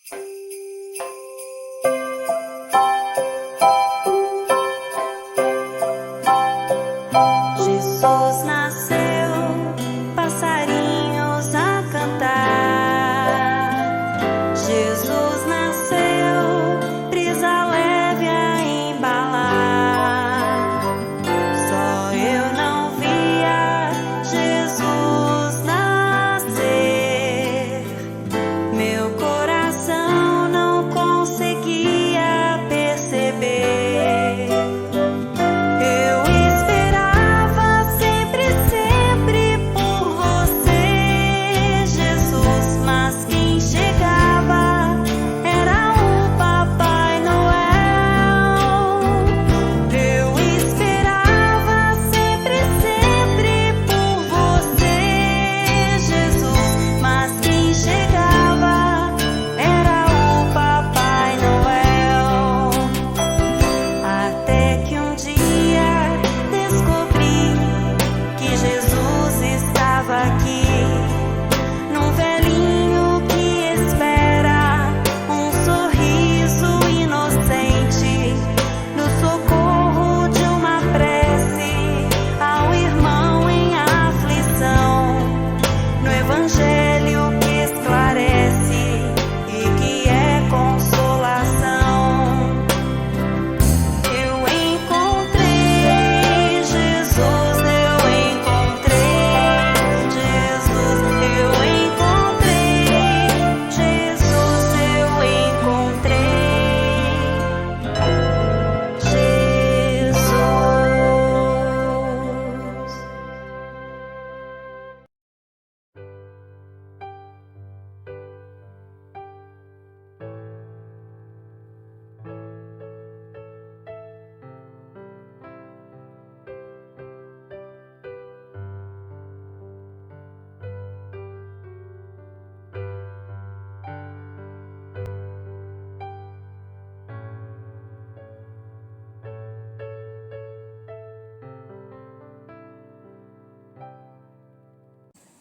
Jesus nasceu, passarinhos a cantar. Jesus nasceu, brisa leve a embalar. Só eu não via Jesus nascer. Meu coração não conseguia perceber.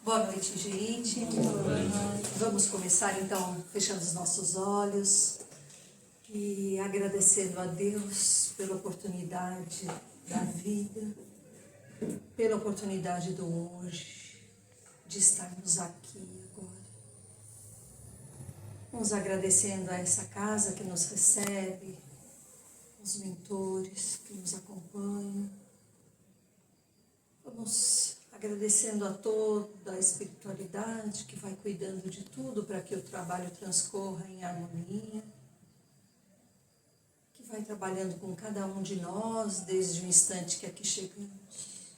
Boa noite, gente. Vamos começar então fechando os nossos olhos e agradecendo a Deus pela oportunidade da vida, pela oportunidade do hoje, de estarmos aqui agora. Vamos agradecendo a essa casa que nos recebe, os mentores que nos acompanham. Vamos agradecendo a toda a espiritualidade que vai cuidando de tudo para que o trabalho transcorra em harmonia, que vai trabalhando com cada um de nós desde o instante que aqui chegamos.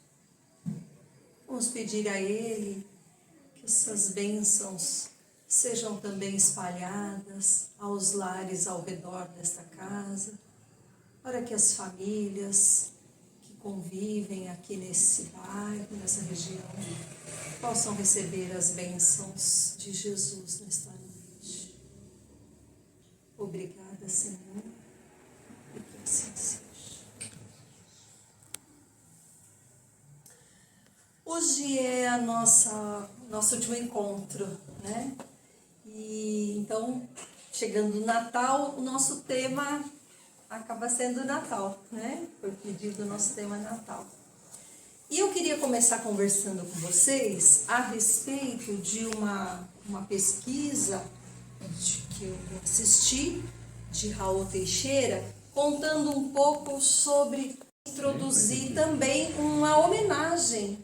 Vamos pedir a Ele que essas bênçãos sejam também espalhadas aos lares ao redor desta casa, para que as famílias convivem aqui nesse bairro, nessa região, possam receber as bênçãos de Jesus nesta noite. Obrigada, Senhor, e que assim seja. Hoje é nosso último encontro, né? E então, chegando o Natal, o nosso tema acaba sendo Natal, né? Foi pedido o nosso tema Natal. E eu queria começar conversando com vocês a respeito de uma pesquisa que eu assisti, de Raul Teixeira, contando um pouco sobre introduzir também uma homenagem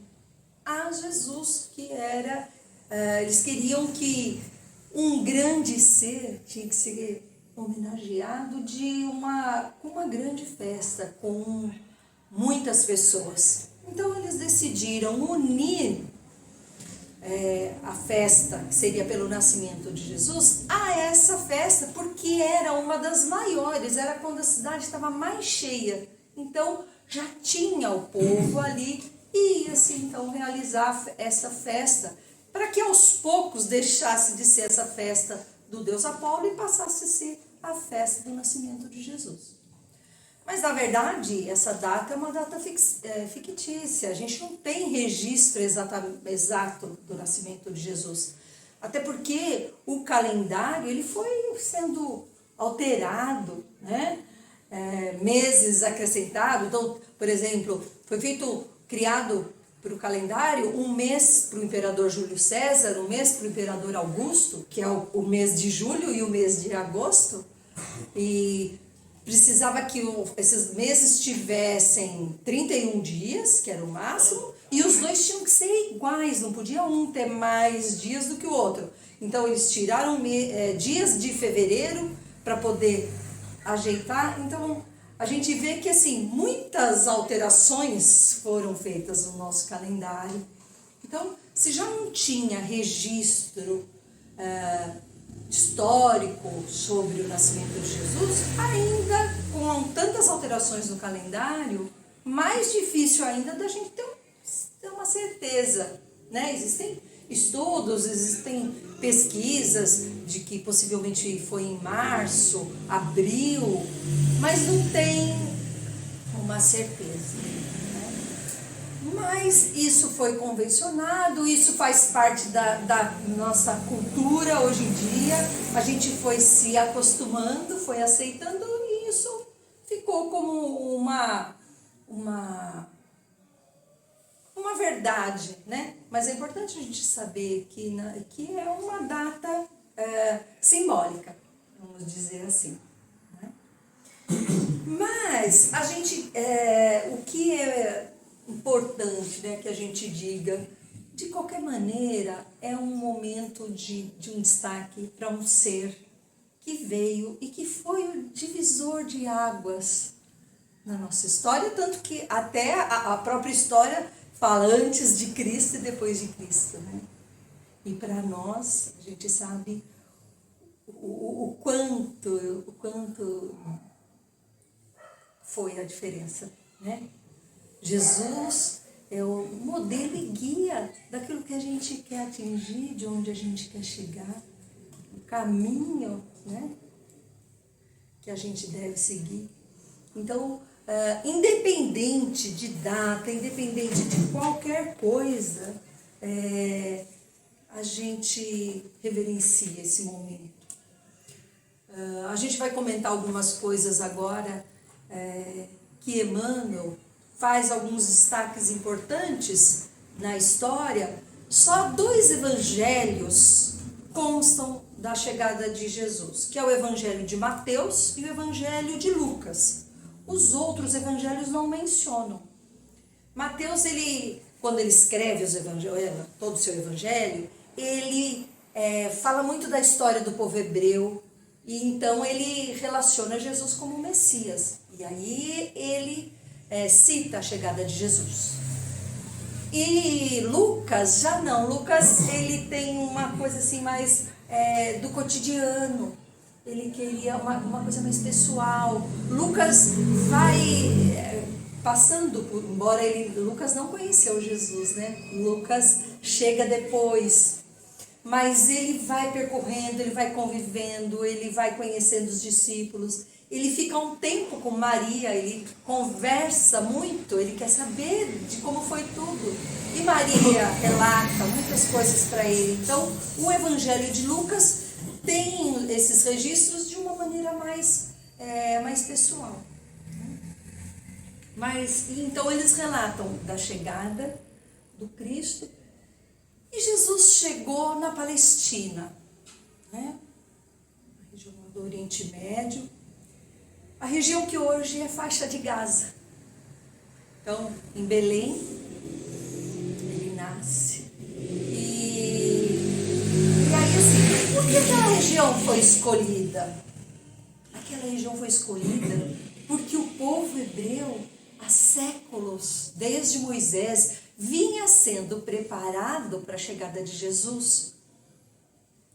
a Jesus, que era, eles queriam que um grande ser tinha que ser homenageado com uma grande festa, com muitas pessoas. Então eles decidiram unir a festa, que seria pelo nascimento de Jesus, a essa festa, porque era uma das maiores, era quando a cidade estava mais cheia. Então já tinha o povo ali e ia-se então realizar essa festa, para que aos poucos deixasse de ser essa festa do Deus Apolo e passasse a ser a festa do nascimento de Jesus. Mas, na verdade, essa data é uma data fictícia. A gente não tem registro exato do nascimento de Jesus. Até porque o calendário ele foi sendo alterado, né? Meses acrescentados. Então, por exemplo, foi criado para o calendário um mês para o imperador Júlio César, um mês para o imperador Augusto, que é o mês de julho e o mês de agosto, e precisava que esses meses tivessem 31 dias, que era o máximo, e os dois tinham que ser iguais, não podia um ter mais dias do que o outro. Então eles tiraram dias de fevereiro para poder ajeitar. Então a gente vê que assim, muitas alterações foram feitas no nosso calendário. Então, se já não tinha registro histórico sobre o nascimento de Jesus, ainda com tantas alterações no calendário, mais difícil ainda da gente ter uma certeza, né? Existem estudos, existem pesquisas de que possivelmente foi em março, abril, mas não tem uma certeza, né? Mas isso foi convencionado, isso faz parte da nossa cultura hoje em dia, a gente foi se acostumando, foi aceitando e isso ficou como uma verdade, né? Mas é importante a gente saber que é uma data simbólica, vamos dizer assim, né? Mas a gente, o que é importante, né, que a gente diga, de qualquer maneira, é um momento de um destaque para um ser que veio e que foi o divisor de águas na nossa história, tanto que até a própria história fala antes de Cristo e depois de Cristo, né? E para nós, a gente sabe o quanto foi a diferença, né? Jesus é o modelo e guia daquilo que a gente quer atingir, de onde a gente quer chegar, o caminho, né, que a gente deve seguir. Então, independente de data, independente de qualquer coisa, a gente reverencia esse momento. A gente vai comentar algumas coisas agora que Emmanuel faz alguns destaques importantes na história. Só 2 evangelhos constam da chegada de Jesus, que é o evangelho de Mateus e o evangelho de Lucas. Os outros evangelhos não mencionam. Mateus, quando ele escreve todo o seu evangelho, ele fala muito da história do povo hebreu, e então ele relaciona Jesus como Messias. E aí ele cita a chegada de Jesus. E Lucas já não. Lucas, ele tem uma coisa assim mais do cotidiano. Ele queria uma coisa mais pessoal. Lucas vai passando por... Embora Lucas não conheceu Jesus, né? Lucas chega depois. Mas ele vai percorrendo, ele vai convivendo, ele vai conhecendo os discípulos. Ele fica um tempo com Maria, ele conversa muito, ele quer saber de como foi tudo. E Maria relata muitas coisas para ele. Então, o Evangelho de Lucas tem esses registros de uma maneira mais pessoal. Então, eles relatam da chegada do Cristo. E Jesus chegou na Palestina, né? Na região do Oriente Médio. A região que hoje é faixa de Gaza. Então, em Belém, ele nasce. E aí, assim, por que aquela região foi escolhida? Aquela região foi escolhida porque o povo hebreu, há séculos, desde Moisés, vinha sendo preparado para a chegada de Jesus.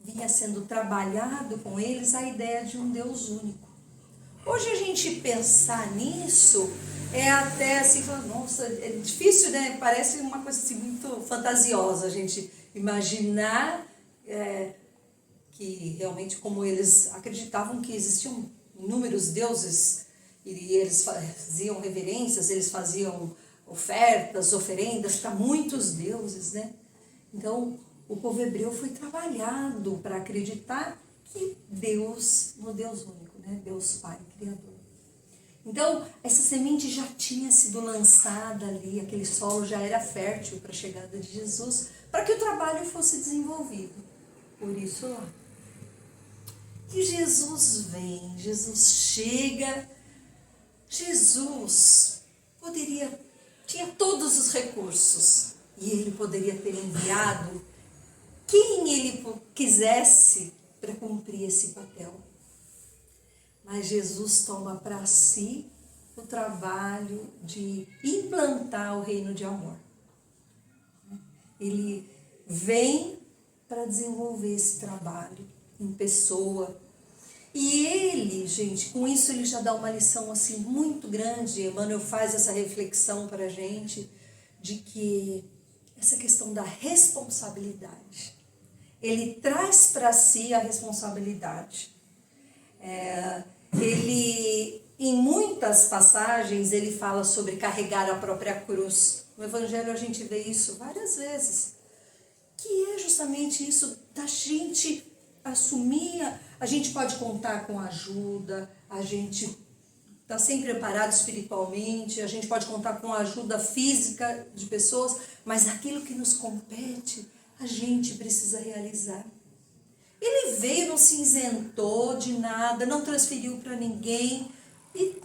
Vinha sendo trabalhado com eles a ideia de um Deus único. Hoje a gente pensar nisso até assim, nossa, é difícil, né? Parece uma coisa assim muito fantasiosa a gente imaginar que realmente, como eles acreditavam que existiam inúmeros deuses e eles faziam reverências, eles faziam ofertas, oferendas para muitos deuses, né? Então, o povo hebreu foi trabalhado para acreditar que Deus, no Deus único, né? Deus Pai, Criador. Então, essa semente já tinha sido lançada ali, aquele solo já era fértil para a chegada de Jesus, para que o trabalho fosse desenvolvido. Por isso lá. E Jesus vem, Jesus chega, Jesus tinha todos os recursos e ele poderia ter enviado quem ele quisesse para cumprir esse papel. Mas Jesus toma para si o trabalho de implantar o reino de amor. Ele vem para desenvolver esse trabalho em pessoa. E ele, gente, com isso ele já dá uma lição assim muito grande. Emmanuel faz essa reflexão para a gente de que essa questão da responsabilidade. Ele traz para si a responsabilidade. Ele, em muitas passagens, ele fala sobre carregar a própria cruz. No Evangelho a gente vê isso várias vezes. Que é justamente isso da gente assumir, a gente pode contar com ajuda, a gente está sempre preparado espiritualmente, a gente pode contar com a ajuda física de pessoas, mas aquilo que nos compete, a gente precisa realizar. Ele veio, não se isentou de nada, não transferiu para ninguém e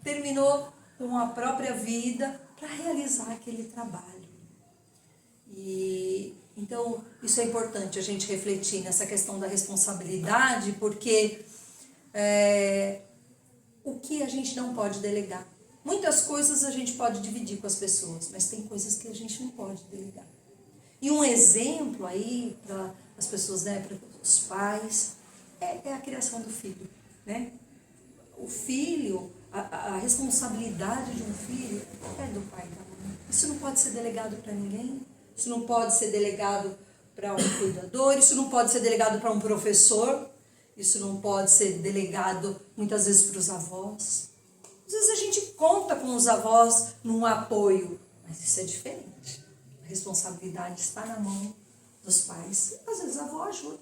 terminou com a própria vida para realizar aquele trabalho. E então, isso é importante a gente refletir nessa questão da responsabilidade, porque o que a gente não pode delegar? Muitas coisas a gente pode dividir com as pessoas, mas tem coisas que a gente não pode delegar. E um exemplo aí para as pessoas, né, para os pais, é a criação do filho, né? O filho, a responsabilidade de um filho é do pai e da mãe. Isso não pode ser delegado para ninguém. Isso não pode ser delegado para um cuidador, isso não pode ser delegado para um professor, isso não pode ser delegado muitas vezes para os avós. Às vezes a gente conta com os avós num apoio, mas isso é diferente. A responsabilidade está na mão dos pais. Às vezes a avó ajuda.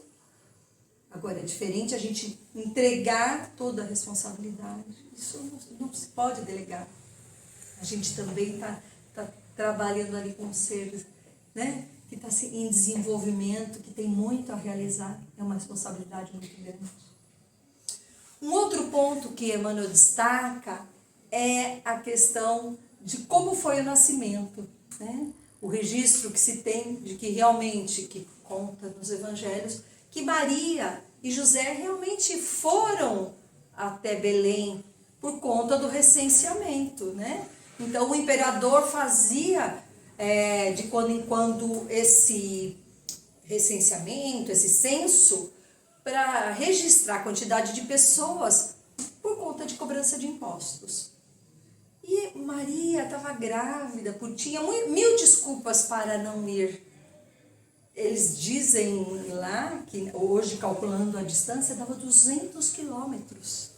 Agora é diferente a gente entregar toda a responsabilidade. Isso não se pode delegar. A gente também está trabalhando ali com seres, né, que está em desenvolvimento, que tem muito a realizar, é uma responsabilidade muito grande. Um outro ponto que Emmanuel destaca é a questão de como foi o nascimento, né? O registro que se tem de que realmente, que conta nos evangelhos, que Maria e José realmente foram até Belém por conta do recenseamento, né? Então o imperador fazia de quando em quando esse recenseamento, esse censo, para registrar a quantidade de pessoas por conta de cobrança de impostos. E Maria estava grávida, tinha mil desculpas para não ir. Eles dizem lá que hoje, calculando a distância, dava 200 quilômetros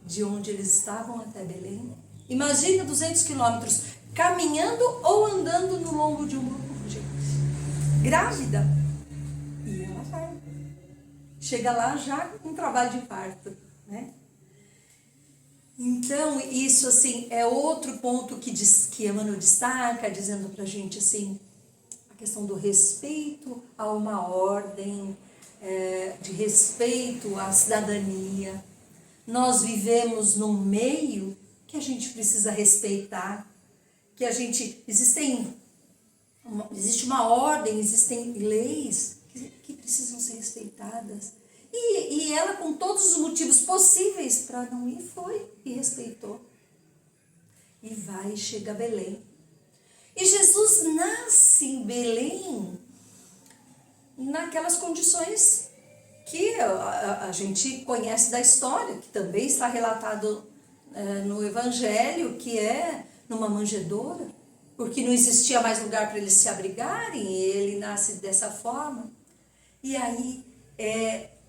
de onde eles estavam até Belém. Imagina 200 quilômetros caminhando ou andando no lombo de um grupo de gente. Grávida. E ela vai. Chega lá já com trabalho de parto, né? Então, isso assim é outro ponto que Emmanuel destaca, dizendo pra gente assim, a questão do respeito a uma ordem, de respeito à cidadania. Nós vivemos num meio que a gente precisa respeitar, que existe uma ordem, existem leis que precisam ser respeitadas. E ela, com todos os motivos possíveis para não ir, foi e respeitou. E vai e chega a Belém. E Jesus nasce em Belém naquelas condições que a gente conhece da história, que também está relatado no Evangelho, que é numa manjedoura, porque não existia mais lugar para eles se abrigarem, e ele nasce dessa forma. E aí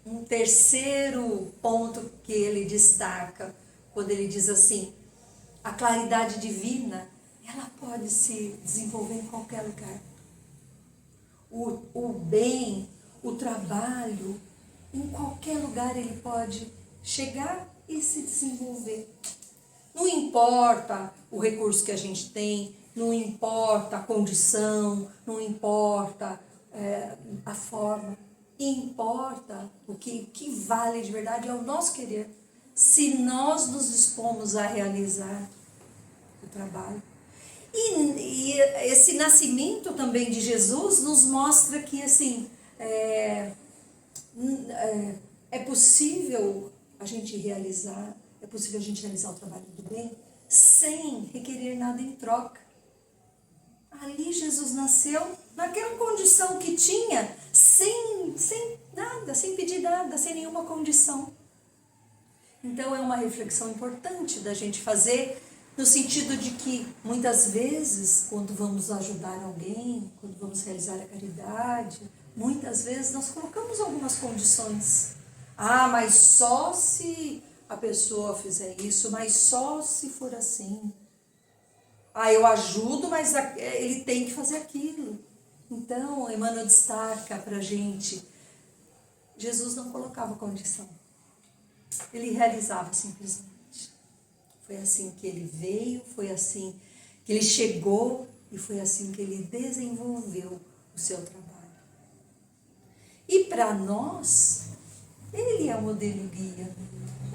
um terceiro ponto que ele destaca, quando ele diz assim, a claridade divina, ela pode se desenvolver em qualquer lugar. o bem, o trabalho, em qualquer lugar ele pode chegar e se desenvolver. Não importa o recurso que a gente tem, não importa a condição, não importa a forma, importa o que vale de verdade é o nosso querer. Se nós nos dispomos a realizar o trabalho. E esse nascimento também de Jesus nos mostra que assim, é possível a gente realizar o trabalho do bem sem requerer nada em troca. Ali Jesus nasceu naquela condição que tinha, sem nada, sem pedir nada, sem nenhuma condição. Então é uma reflexão importante da gente fazer, no sentido de que muitas vezes, quando vamos ajudar alguém, quando vamos realizar a caridade, muitas vezes nós colocamos algumas condições. Mas só se a pessoa fizer isso, mas só se for assim. Eu ajudo, mas ele tem que fazer aquilo. Então, Emmanuel destaca para a gente, Jesus não colocava condição. Ele realizava simplesmente. Foi assim que ele veio, foi assim que ele chegou e foi assim que ele desenvolveu o seu trabalho. E para nós, ele é o modelo guia.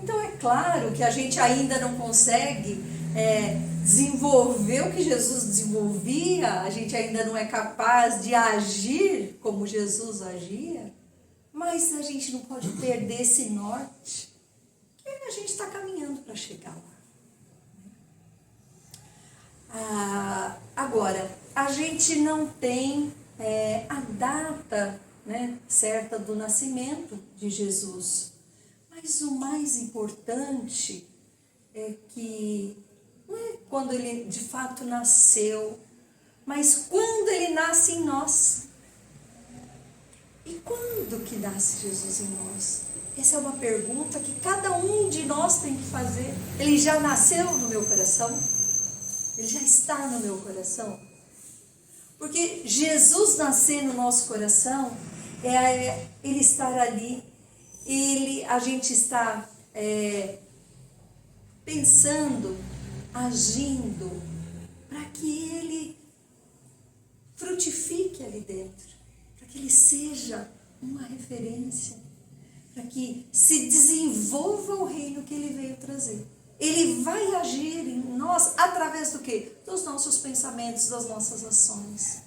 Então é claro que a gente ainda não consegue desenvolver o que Jesus desenvolvia, a gente ainda não é capaz de agir como Jesus agia, mas a gente não pode perder esse norte, que a gente está caminhando para chegar lá. Agora, a gente não tem a data, né, certa do nascimento de Jesus. Mas o mais importante é que não é quando ele de fato nasceu, mas quando ele nasce em nós. E quando que nasce Jesus em nós? Essa é uma pergunta que cada um de nós tem que fazer. Ele já nasceu no meu coração? Ele já está no meu coração? Porque Jesus nascer no nosso coração é ele estar ali, a gente está pensando, agindo, para que ele frutifique ali dentro, para que ele seja uma referência, para que se desenvolva o reino que ele veio trazer. Ele vai agir em nós através do quê? Dos nossos pensamentos, das nossas ações.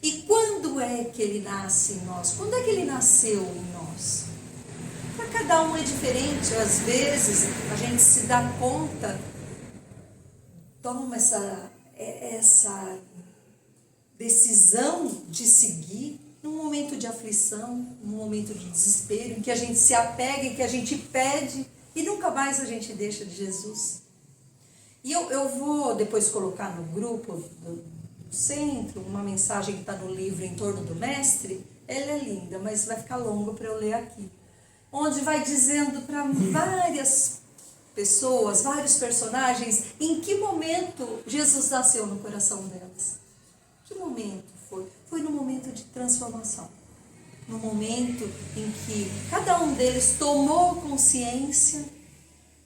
E quando é que ele nasce em nós? Quando é que ele nasceu em nós? Para cada um é diferente. Às vezes a gente se dá conta, toma essa decisão de seguir num momento de aflição, num momento de desespero, em que a gente se apega, em que a gente pede e nunca mais a gente deixa de Jesus. E eu vou depois colocar no grupo do centro uma mensagem que está no livro Em Torno do Mestre. Ela é linda, mas vai ficar longo para eu ler aqui. Onde vai dizendo para várias pessoas, vários personagens, em que momento Jesus nasceu no coração delas. Que momento foi? Foi no momento de transformação. No momento em que cada um deles tomou consciência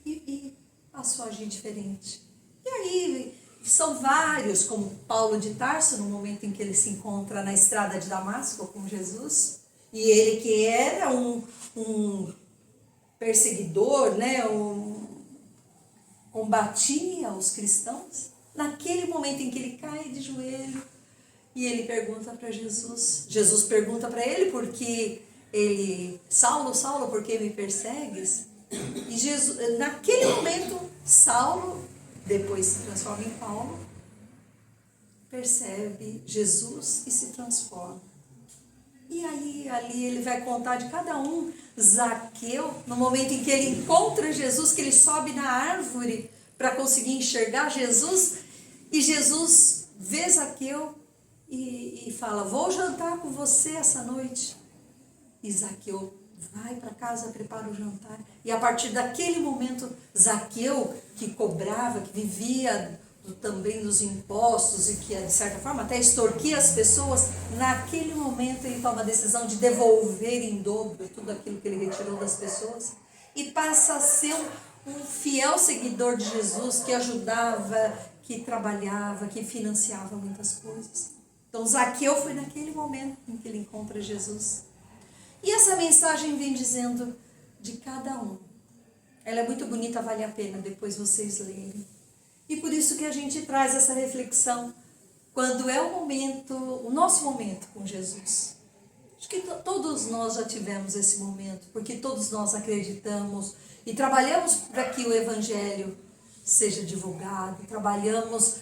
e passou a agir diferente. E aí são vários, como Paulo de Tarso, no momento em que ele se encontra na estrada de Damasco com Jesus, e ele que era um perseguidor, né, combatia os cristãos, naquele momento em que ele cai de joelho, e ele pergunta para Jesus. Jesus pergunta para ele porque ele, Saulo, Saulo, por que me persegues? E Jesus, naquele momento, Saulo, depois se transforma em Paulo, percebe Jesus e se transforma. E aí, ali ele vai contar de cada um. Zaqueu, no momento em que ele encontra Jesus, que ele sobe na árvore para conseguir enxergar Jesus, e Jesus vê Zaqueu e fala, vou jantar com você essa noite. E Zaqueu vai para casa, prepara o jantar. E a partir daquele momento, Zaqueu, que cobrava, que vivia também dos impostos e que, de certa forma, até extorquia as pessoas, naquele momento ele toma a decisão de devolver em dobro tudo aquilo que ele retirou das pessoas e passa a ser um fiel seguidor de Jesus que ajudava, que trabalhava, que financiava muitas coisas. Então Zaqueu foi naquele momento em que ele encontra Jesus. E essa mensagem vem dizendo de cada um. Ela é muito bonita, vale a pena depois vocês lerem. E por isso que a gente traz essa reflexão quando é o nosso momento com Jesus. Acho que todos nós já tivemos esse momento, porque todos nós acreditamos e trabalhamos para que o Evangelho seja divulgado, trabalhamos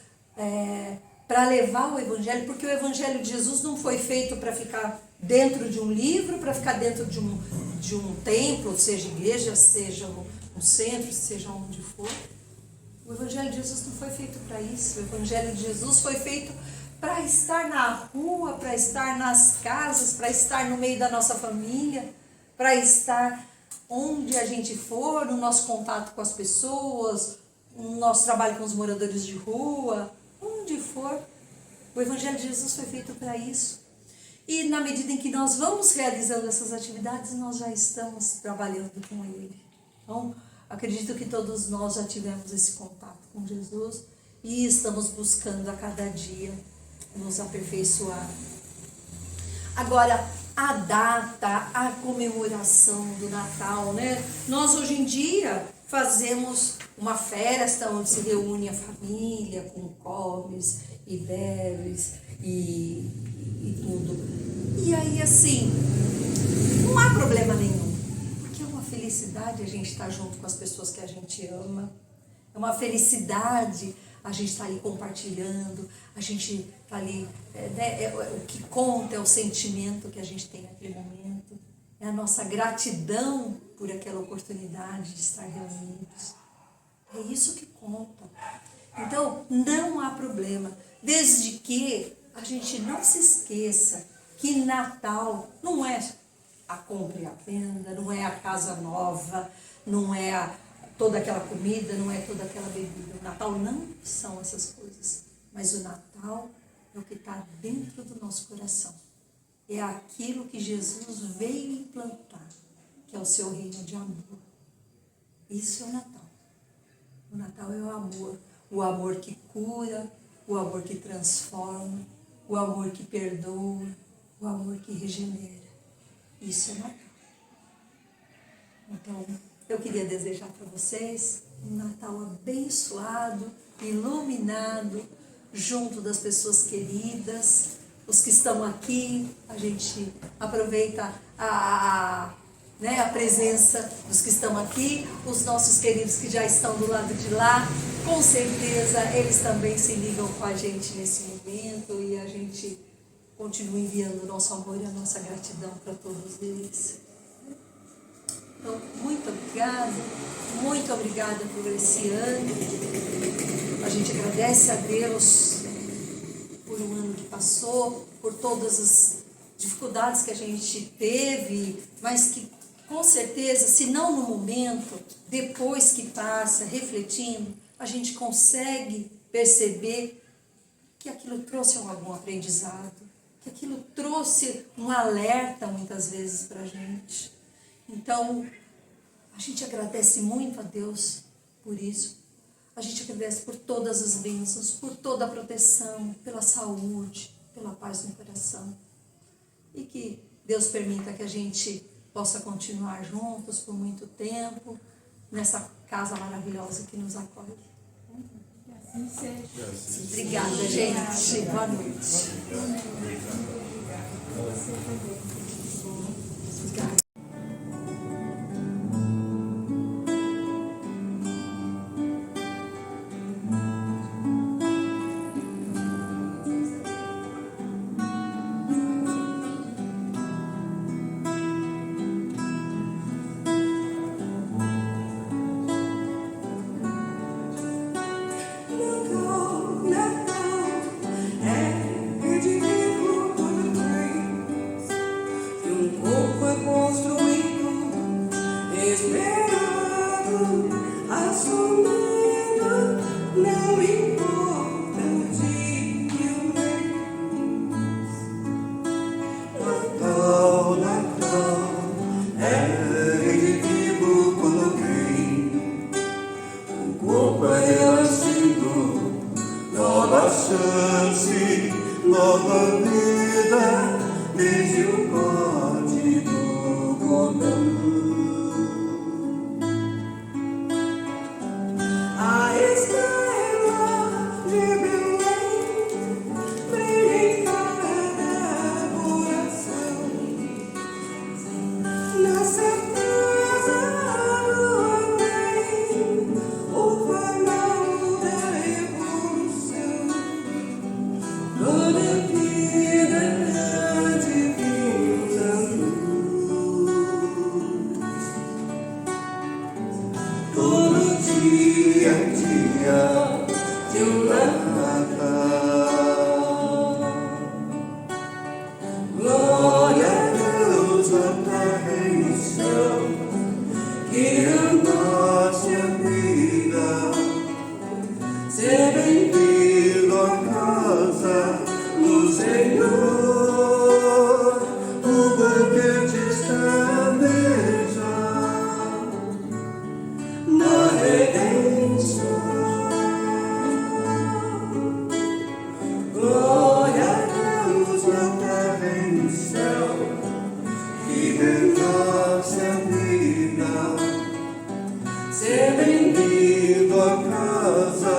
para levar o Evangelho, porque o Evangelho de Jesus não foi feito para ficar dentro de um livro, para ficar dentro de um templo, seja igreja, seja um centro, seja onde for. O Evangelho de Jesus não foi feito para isso. O Evangelho de Jesus foi feito para estar na rua, para estar nas casas, para estar no meio da nossa família, para estar onde a gente for, no nosso contato com as pessoas, no nosso trabalho com os moradores de rua, onde for. O Evangelho de Jesus foi feito para isso. E na medida em que nós vamos realizando essas atividades, nós já estamos trabalhando com Ele. Então, acredito que todos nós já tivemos esse contato com Jesus e estamos buscando a cada dia nos aperfeiçoar. Agora, a data, a comemoração do Natal, né? Nós hoje em dia fazemos uma festa onde se reúne a família com comes e bebes e tudo. E aí, assim, não há problema nenhum. Porque é uma felicidade a gente estar junto com as pessoas que a gente ama. É uma felicidade a gente estar ali compartilhando, a gente está ali, o que conta é o sentimento que a gente tem naquele momento, é a nossa gratidão por aquela oportunidade de estar reunidos. É isso que conta. Então, não há problema, desde que a gente não se esqueça que Natal não é a compra e a venda, não é a casa nova, não é toda aquela comida, não é toda aquela bebida. O Natal não são essas coisas, mas o Natal é o que está dentro do nosso coração. É aquilo que Jesus veio implantar, que é o seu reino de amor. Isso é o Natal. O Natal é o amor que cura, o amor que transforma, o amor que perdoa, o amor que regenera. Isso é Natal. Então, eu queria desejar para vocês um Natal abençoado, iluminado, junto das pessoas queridas, os que estão aqui. A gente aproveita a presença dos que estão aqui, os nossos queridos que já estão do lado de lá, com certeza eles também se ligam com a gente nesse momento e a gente continua enviando o nosso amor e a nossa gratidão para todos eles. Então, muito obrigada por esse ano. A gente agradece a Deus por um ano que passou, por todas as dificuldades que a gente teve, mas que com certeza, se não no momento, depois que passa, refletindo, a gente consegue perceber que aquilo trouxe algum aprendizado, que aquilo trouxe um alerta muitas vezes para a gente. Então, a gente agradece muito a Deus por isso. A gente agradece por todas as bênçãos, por toda a proteção, pela saúde, pela paz no coração. E que Deus permita que a gente possa continuar juntos por muito tempo, nessa casa maravilhosa que nos acolhe. Assim seja. Obrigada, gente. Boa noite. Obrigada. chance, nova vida, desde o corte do cordão. A estrela de Belém brilha em cada coração, na certeza do amém, o farol da evolução. Toda vida divina luz, todo dia de um Natal. Glória a Deus na terra e no céu, que a nossa vida seja bem-vindo a casa do Senhor. O banquete está à mesa na redenção. Glória a Deus na terra e no céu, que de nossa vida seja bem-vindo a casa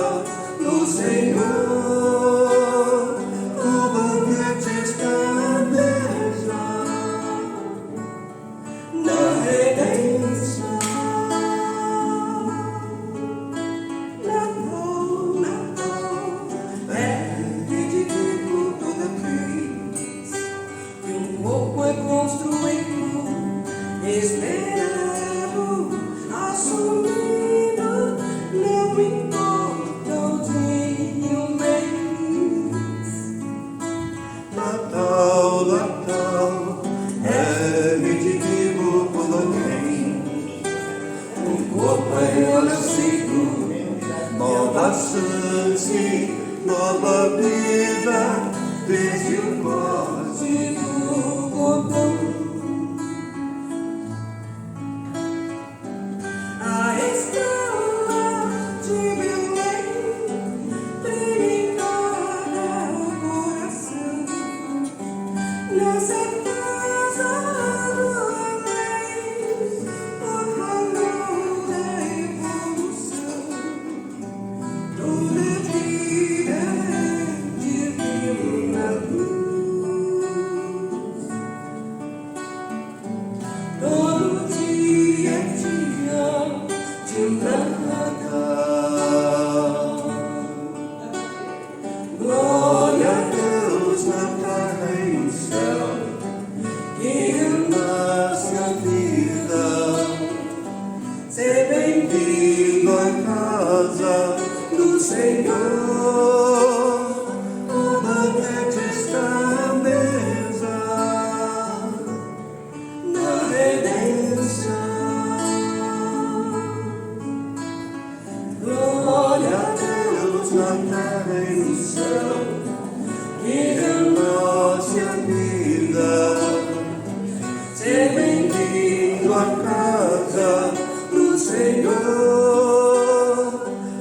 do Senhor. O banquete está à mesa na redenção. Natal, é redimido toda crise, e um pouco é construído, esperado, assumido, não importa o dia e o mês. Natal, Natal, é redimido por alguém, um corpo é renascido, nova chance, nova vida, desde o corte do cordão. A estrela de Belém brilha em cada coração, na certeza do amém, o farol da evolução. Toda vida divina luz, todo dia é dia de Natal. Glória a Deus na terra e no céu, que a nossa vida seja bem-vindo à casa do Senhor. O banquete está à mesa na redenção. Glória a Deus na terra e no céu, que a nossa vida seja bem-vindo à casa do Senhor.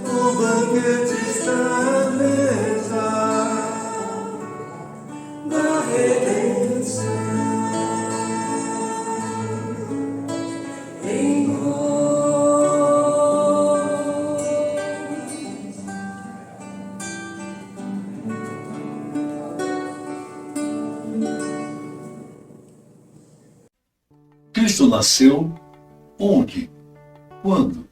O banquete está à mesa da redenção. Em Cristo nasceu onde? Quando?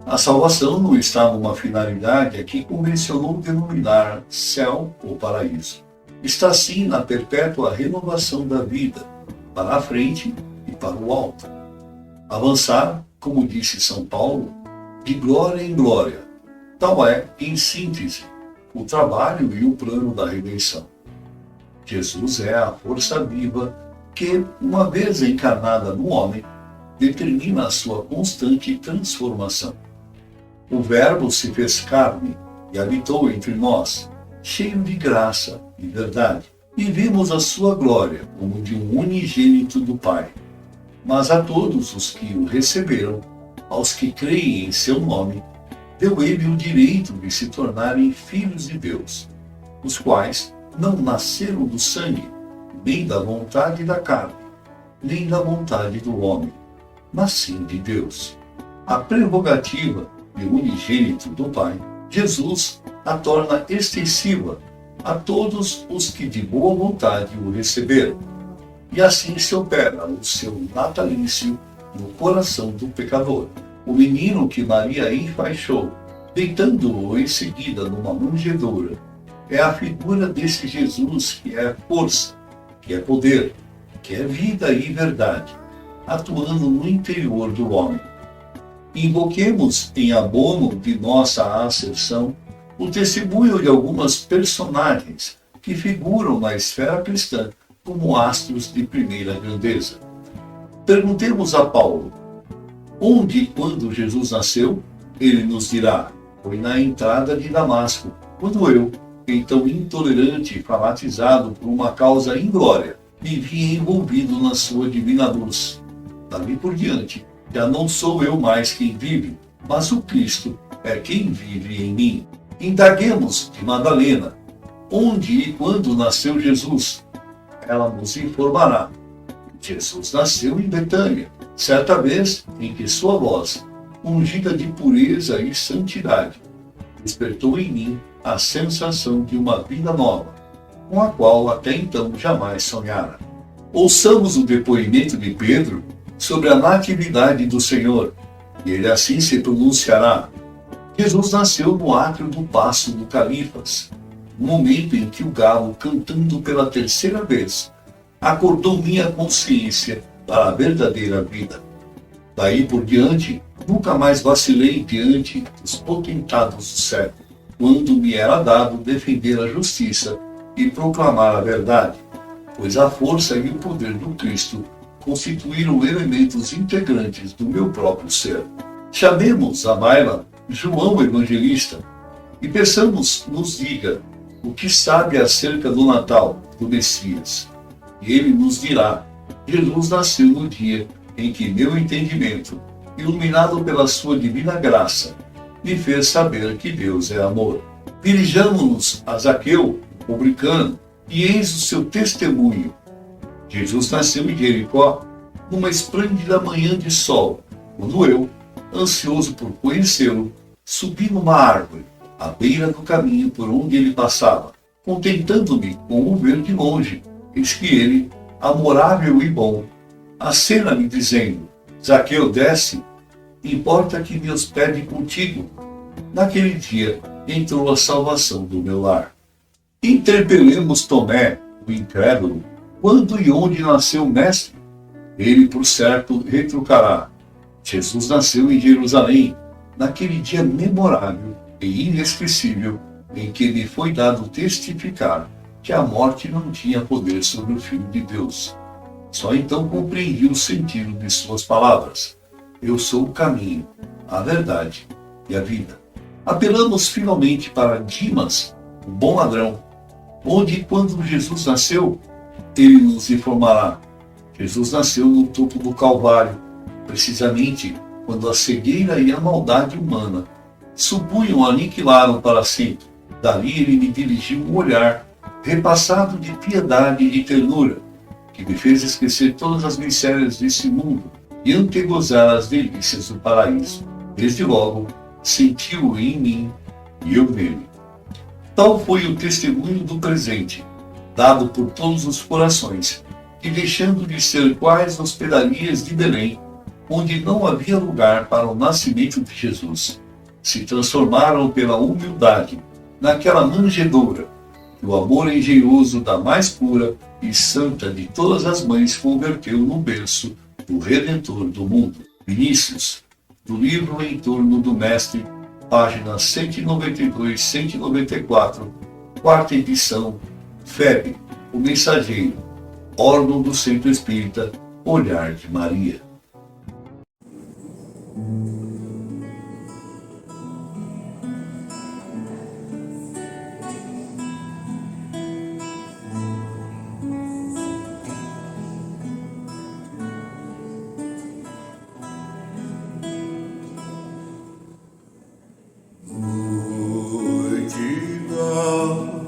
A salvação não está numa finalidade a que convencionou denominar céu ou paraíso. Está sim na perpétua renovação da vida, para a frente e para o alto. Avançar, como disse São Paulo, de glória em glória. Tal é, em síntese, o trabalho e o plano da redenção. Jesus é a força viva que, uma vez encarnada no homem, determina a sua constante transformação. O Verbo se fez carne e habitou entre nós, cheio de graça e verdade, e vimos a sua glória como de um unigênito do Pai. Mas a todos os que o receberam, aos que creem em seu nome, deu ele o direito de se tornarem filhos de Deus, os quais não nasceram do sangue, nem da vontade da carne, nem da vontade do homem, mas sim de Deus. A prerrogativa de unigênito do Pai, Jesus a torna extensiva a todos os que de boa vontade o receberam. E assim se opera o seu natalício no coração do pecador. O menino que Maria enfaixou, deitando-o em seguida numa manjedoura, é a figura desse Jesus que é força, que é poder, que é vida e verdade, atuando no interior do homem. Invoquemos, em abono de nossa asserção, o testemunho de algumas personagens que figuram na esfera cristã como astros de primeira grandeza. Perguntemos a Paulo, onde e quando Jesus nasceu? Ele nos dirá, foi na entrada de Damasco, quando eu, então intolerante e fanatizado por uma causa inglória, me vi envolvido na sua divina luz. Dali por diante, já não sou eu mais quem vive, mas o Cristo é quem vive em mim. Indaguemos de Madalena, onde e quando nasceu Jesus? Ela nos informará. Jesus nasceu em Betânia, certa vez em que sua voz, ungida de pureza e santidade, despertou em mim a sensação de uma vida nova, com a qual até então jamais sonhara. Ouçamos o depoimento de Pedro sobre a natividade do Senhor, e ele assim se pronunciará. Jesus nasceu no átrio do Paço do Califas, no momento em que o galo, cantando pela terceira vez, acordou minha consciência para a verdadeira vida. Daí por diante, nunca mais vacilei diante dos potentados do século, quando me era dado defender a justiça e proclamar a verdade, pois a força e o poder do Cristo constituíram elementos integrantes do meu próprio ser. Chamemos à baila João Evangelista e peçamos nos diga o que sabe acerca do Natal do Messias. E ele nos dirá, Jesus nasceu no dia em que meu entendimento, iluminado pela sua divina graça, me fez saber que Deus é amor. Dirijamo-nos a Zaqueu, o publicano, e eis o seu testemunho. Jesus nasceu em Jericó, numa esplêndida manhã de sol, quando eu, ansioso por conhecê-lo, subi numa árvore, à beira do caminho por onde ele passava, contentando-me com o ver de longe, eis que ele, amorável e bom, acena-me dizendo, Zaqueu, desce, importa que me hospede contigo. Naquele dia entrou a salvação do meu lar. Interpelemos Tomé, o incrédulo, quando e onde nasceu o Mestre? Ele, por certo, retrucará. Jesus nasceu em Jerusalém, naquele dia memorável e inesquecível em que lhe foi dado testificar que a morte não tinha poder sobre o Filho de Deus. Só então compreendi o sentido de suas palavras. Eu sou o caminho, a verdade e a vida. Apelamos finalmente para Dimas, o bom ladrão, onde e quando Jesus nasceu, ele nos informará. Jesus nasceu no topo do Calvário, precisamente quando a cegueira e a maldade humana supunham aniquilaram para sempre. Dali ele me dirigiu um olhar repassado de piedade e de ternura, que me fez esquecer todas as misérias desse mundo e antegozar as delícias do paraíso. Desde logo, sentiu-o em mim e eu nele. Tal foi o testemunho do presente, dado por todos os corações, que deixando de ser quais hospedarias de Belém, onde não havia lugar para o nascimento de Jesus, se transformaram pela humildade naquela manjedoura que o amor engenhoso da mais pura e santa de todas as mães converteu no berço do Redentor do mundo. Vinícius, do livro Em Torno do Mestre, páginas 192 e 194, quarta edição, FEB, o Mensageiro, órgão do Centro Espírita Olhar de Maria. Noite da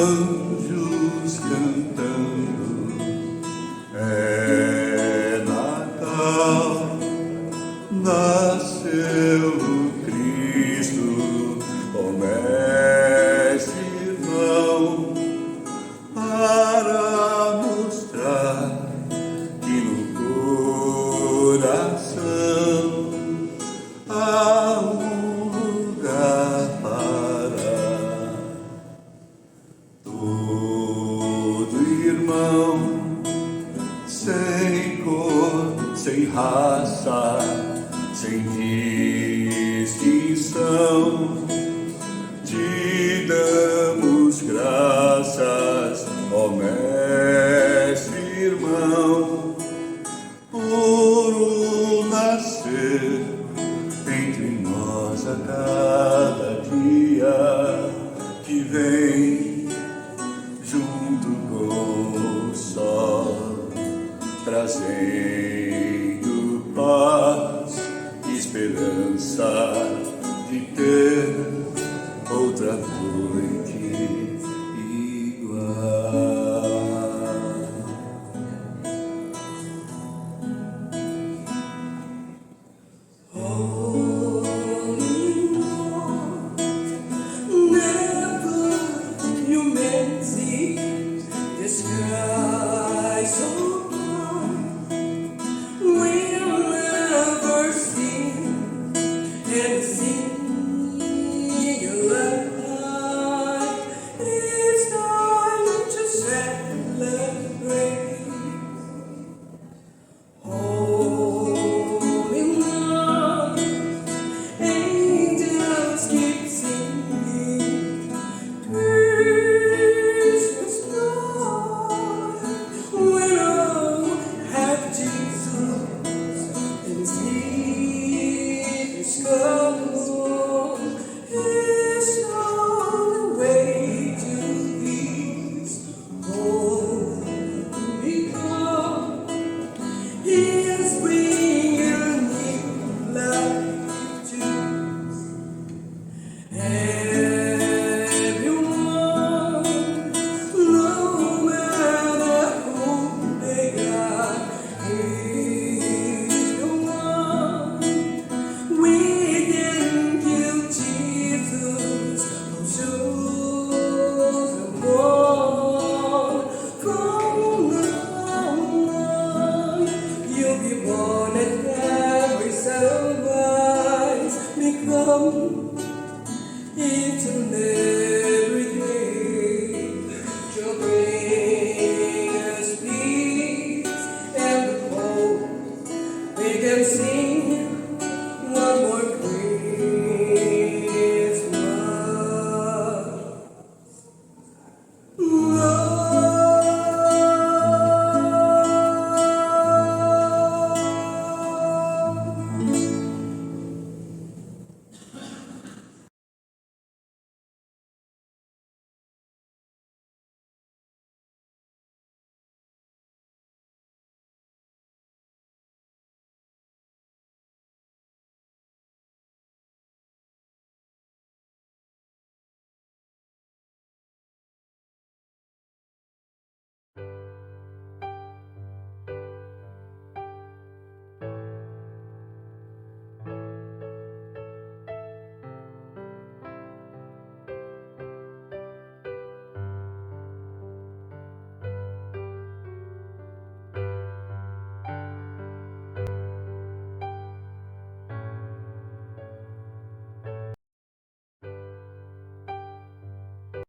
anjos cantando, é Natal, nasceu o Cristo, o mestre irmão, para mostrar que no coração há um lugar para todo irmão, sem cor, sem raça, sem distinção. Te damos graças, ó Mestre.